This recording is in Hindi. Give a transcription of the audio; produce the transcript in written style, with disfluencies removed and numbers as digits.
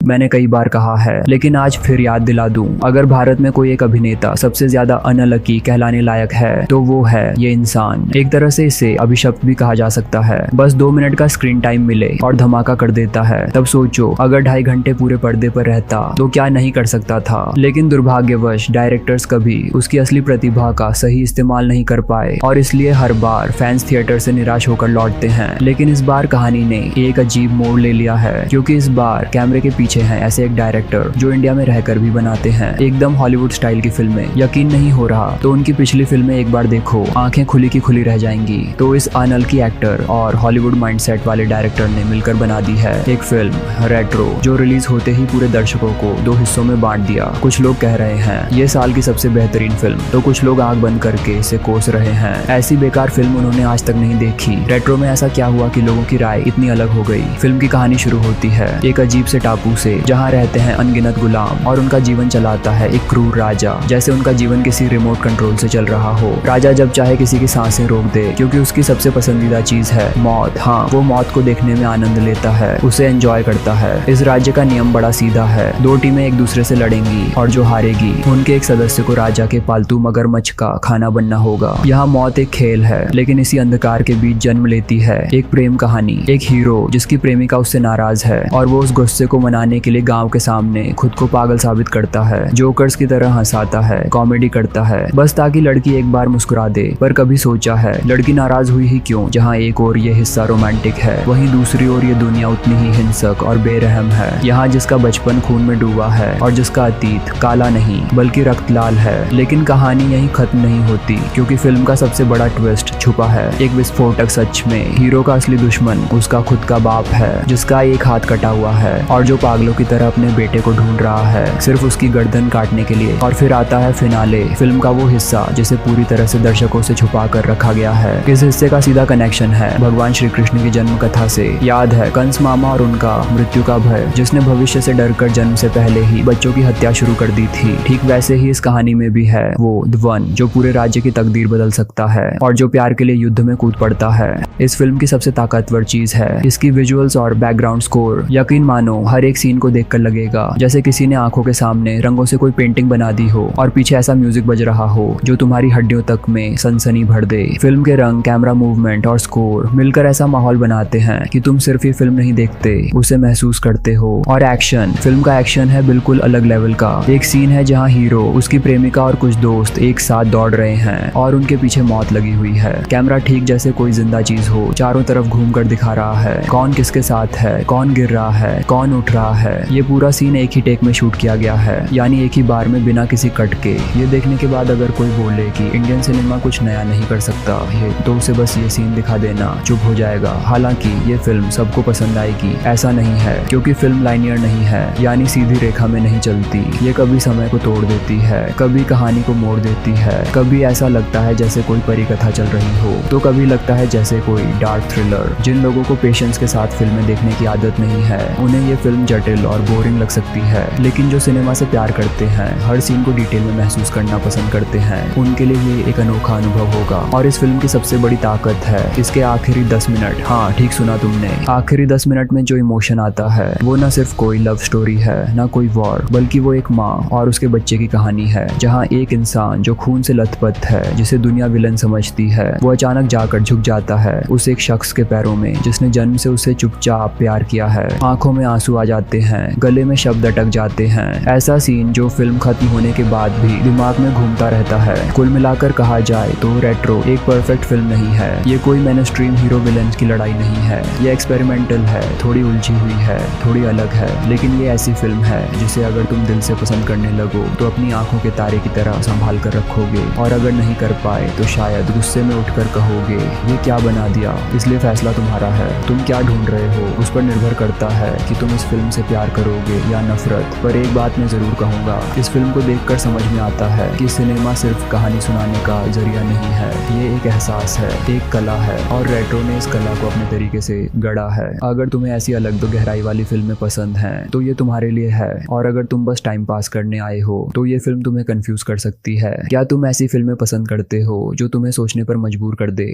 मैंने कई बार कहा है, लेकिन आज फिर याद दिला दूं, अगर भारत में कोई एक अभिनेता सबसे ज्यादा अनलकी कहलाने लायक है तो वो है ये इंसान। एक तरह से इसे अभिशप्त भी कहा जा सकता है। बस 2 मिनट का स्क्रीन टाइम मिले और धमाका कर देता है। तब सोचो, अगर 2.5 घंटे पूरे पर्दे पर रहता तो क्या नहीं कर सकता था। लेकिन दुर्भाग्यवश डायरेक्टर्स कभी उसकी असली प्रतिभा का सही इस्तेमाल नहीं कर पाए और इसलिए हर बार फैंस थिएटर से निराश होकर लौटते हैं। लेकिन इस बार कहानी ने एक अजीब मोड़ ले लिया है, क्योंकि इस बार कैमरे के पीछे हैं ऐसे एक डायरेक्टर जो इंडिया में रहकर भी बनाते हैं एकदम हॉलीवुड स्टाइल की फिल्में। यकीन नहीं हो रहा तो उनकी पिछली फिल्में एक बार देखो, आंखें खुली की खुली रह जाएंगी। तो इस अनलकी एक्टर और हॉलीवुड माइंडसेट वाले डायरेक्टर ने मिलकर बना दी है एक फिल्म रेट्रो, जो रिलीज होते ही पूरे दर्शकों को 2 हिस्सों में बांट दिया। कुछ लोग कह रहे हैं ये साल की सबसे बेहतरीन फिल्म, तो कुछ लोग आंख बंद करके इसे कोस रहे हैं। ऐसी बेकार फिल्म उन्होंने आज तक नहीं देखी। रेट्रो में ऐसा क्या हुआ कि लोगों की राय इतनी अलग हो गई। फिल्म की कहानी शुरू होती है एक अजीब से टापू से, जहाँ रहते हैं अनगिनत गुलाम और उनका जीवन चलाता है एक क्रूर राजा, जैसे उनका जीवन किसी रिमोट कंट्रोल से चल रहा हो। राजा जब चाहे किसी की सांसें रोक दे, क्योंकि उसकी सबसे पसंदीदा चीज है मौत। हाँ, वो मौत को देखने में आनंद लेता है, उसे एंजॉय करता है। इस राज्य का नियम बड़ा सीधा है, 2 टीमें एक दूसरे से लड़ेंगी और जो हारेगी उनके एक सदस्य को राजा के पालतू मगरमच्छ का खाना बनना होगा। यहाँ मौत एक खेल है, लेकिन इसी अंधकार के बीच जन्म लेती है एक प्रेम कहानी। एक हीरो जिसकी प्रेमिका उससे नाराज है और वो उस गुस्से को मनाने के लिए गांव के सामने खुद को पागल साबित करता है, जोकर्स की तरह हंसाता है, कॉमेडी करता है, बस ताकि लड़की एक बार मुस्कुरा दे। पर कभी सोचा है लड़की नाराज हुई ही क्यों? जहाँ एक और ये हिस्सा रोमांटिक है, वहीं दूसरी ओर ये दुनिया उतनी ही हिंसक और बेरहम है। यहाँ जिसका बचपन खून में डूबा है और जिसका अतीत काला नहीं बल्कि रक्त लाल है। लेकिन कहानी यहीं खत्म नहीं होती, क्योंकि फिल्म का सबसे बड़ा ट्विस्ट छुपा है एक विस्फोटक सच में। हीरो का असली दुश्मन उसका खुद का बाप है, जिसका एक हाथ कटा हुआ है और जो पागलों की तरह अपने बेटे को ढूंढ रहा है सिर्फ उसकी गर्दन काटने के लिए। और फिर आता है फिनाले, फिल्म का वो हिस्सा जिसे पूरी तरह से दर्शकों से छुपा कर रखा गया है। इस हिस्से का सीधा कनेक्शन है भगवान श्री कृष्ण की जन्म कथा से। याद है कंस मामा और उनका मृत्यु का भय, जिसने भविष्य से डरकर जन्म से पहले ही बच्चों की हत्या शुरू कर दी थी। ठीक वैसे ही इस कहानी में भी है वो द वन जो पूरे राज्य की तकदीर बदल सकता है और जो प्यार के लिए युद्ध में कूद पड़ता है। इस फिल्म की सबसे ताकतवर चीज है इसकी विजुअल्स और बैकग्राउंड स्कोर। यकीन मानो हर एक सीन को देखकर लगेगा जैसे किसी ने आंखों के सामने रंगों से कोई पेंटिंग बना दी हो और पीछे ऐसा म्यूजिक बज रहा हो जो तुम्हारी हड्डियों तक में सनसनी भर दे। फिल्म के रंग, कैमरा मूवमेंट और स्कोर मिलकर ऐसा माहौल बनाते हैं कि तुम सिर्फ ये फिल्म नहीं देखते, उसे महसूस करते हो। और एक्शन, फिल्म का एक्शन है बिल्कुल अलग लेवल का। एक सीन है जहाँ हीरो, उसकी प्रेमिका और कुछ दोस्त एक साथ दौड़ रहे हैं और उनके पीछे मौत लगी हुई है। कैमरा ठीक जैसे कोई जिंदा चीज हो चारों तरफ घूम कर दिखा रहा है कौन किसके साथ है, कौन गिर रहा है, कौन उठ रहा है। ये पूरा सीन एक ही टेक में शूट किया गया है, यानी एक ही बार में बिना किसी कट के। ये देखने के बाद अगर कोई बोले कि इंडियन सिनेमा कुछ नया नहीं कर सकता ये, तो उसे बस ये सीन दिखा देना चुप हो जाएगा। हालांकि ये फिल्म सबको पसंद आएगी ऐसा नहीं है, क्योंकि फिल्म लाइनियर नहीं है, यानी सीधी रेखा में नहीं चलती। ये कभी समय को तोड़ देती है, कभी कहानी को मोड़ देती है, कभी ऐसा लगता है जैसे कोई परी कथा चल रही हो, तो कभी लगता है जैसे कोई डार्क थ्रिलर। जिन लोगों को पेशेंस के साथ फिल्में देखने की आदत नहीं है उन्हें ये फिल्म जटिल और बोरिंग लग सकती है, लेकिन जो सिनेमा से प्यार करते हैं, हर सीन को डिटेल में महसूस करना पसंद करते हैं, उनके लिए ये एक अनोखा अनुभव होगा। और इस फिल्म की सबसे बड़ी ताकत है इसके आखिरी 10 मिनट। हाँ, ठीक सुना तुमने, आखिरी 10 मिनट में जो इमोशन आता है वो न सिर्फ कोई लव स्टोरी है, न कोई वॉर, बल्कि वो एक माँ और उसके बच्चे की कहानी है, जहाँ एक इंसान जो खून से लथपथ है, जिसे दुनिया विलन समझती है, वो अचानक जाकर झुक जाता है उस एक शख्स के पैरों में जिसने जन्म से उसे चुपचाप प्यार किया है। आंखों में आंसू आ जाते हैं, गले में शब्द अटक जाते हैं। ऐसा सीन जो फिल्म खत्म होने के बाद भी दिमाग में घूमता रहता है। कुल मिलाकर कहा जाए तो रेट्रो एक परफेक्ट फिल्म नहीं है। ये कोई मेनस्ट्रीम हीरो विलन की लड़ाई नहीं है, ये एक्सपेरिमेंटल है, थोड़ी उलझी हुई है, थोड़ी अलग है, लेकिन ये ऐसी फिल्म है जिसे अगर तुम दिल से पसंद करने लगो तो अपनी आंखों के तारे की तरह संभाल कर रखोगे, और अगर नहीं कर पाए तो शायद गुस्से में उठकर कहोगे ये क्या बना दिया। इसलिए फैसला तुम्हारा है, तुम क्या ढूंढ रहे हो उस पर निर्भर करता है कि तुम इस फिल्म से प्यार करोगे या नफरत। पर एक बात मैं जरूर कहूंगा, इस फिल्म को देखकर समझ में आता है कि सिनेमा सिर्फ कहानी सुनाने का जरिया नहीं है, ये एक एहसास है, एक कला है, और रेट्रो ने इस कला को अपने तरीके से गढ़ा है। अगर तुम्हें ऐसी अलग दो गहराई वाली फिल्में पसंद हैं तो ये तुम्हारे लिए है, और अगर तुम बस टाइम पास करने आए हो तो ये फिल्म तुम्हें कंफ्यूज कर सकती है। क्या तुम ऐसी फिल्में पसंद करते हो जो तुम्हें सोचने पर मजबूर कर दे?